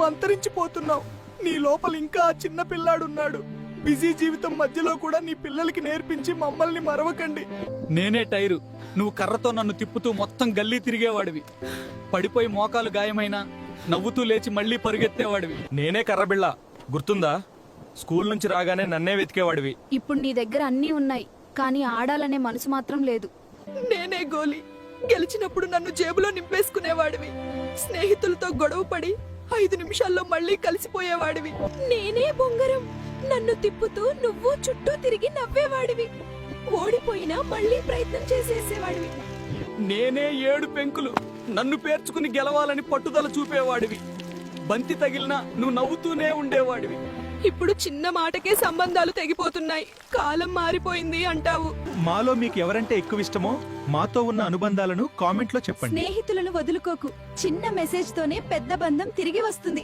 అంతరించిపోతున్నావు. నీ లోపల ఇంకా ఆ చిన్న పిల్లాడున్నాడు. బిజీ జీవితం మధ్యలో కూడా నీ పిల్లలకి నేర్పించి మమ్మల్ని మరవకండి. నేనే టైరు, నువ్వు కర్రతో నన్ను తిప్పుతూ మొత్తం గల్లీ తిరిగేవాడివి. పడిపోయి మోకాలు గాయమైనా నవ్వుతూ లేచి మళ్ళీ పరుగెత్తేవాడివి. నేనే కర్రబిళ్ళ, గుర్తుందా? స్కూల్ నుంచి రాగానే నన్నే వెతికేవాడివి. ఇప్పుడు నీ దగ్గర అన్నీ ఉన్నాయి, కానీ ఆడాలనే మనసు మాత్రం లేదు. నేనే గోలి, గెలిచినప్పుడు నన్ను జేబులో నింపేసుకునేవాడివి. స్నేహితులతో గొడవ పడి 5 నిమిషాల్లో మళ్ళీ కలిసిపోయేవాడివి. నేనే బొంగరం, నన్ను తిప్పుతూ నువ్వు చుట్టూ తిరిగి నవ్వేవాడివి. ఓడిపోయినా మళ్ళీ ప్రయత్నం చేసేసేవాడివి. నేనే 7 పెంకులు, నన్ను పేర్చుకుని గెలవాలని పట్టుదల చూపేవాడివి. బంతి తగిలినా నువ్వు నవ్వుతూనే ఉండేవాడివి. ఇప్పుడు చిన్న మాటకే సంబంధాలు తెగిపోతున్నాయి. కాలం మారిపోయింది అంటావు. మాలో మీకు ఎవరంటే ఎక్కువ ఇష్టమో మాతో ఉన్న అనుబంధాలను కామెంట్లో చెప్పండి. స్నేహితులను వదులుకోకు, చిన్న మెసేజ్ తోనే పెద్ద బంధం తిరిగి వస్తుంది.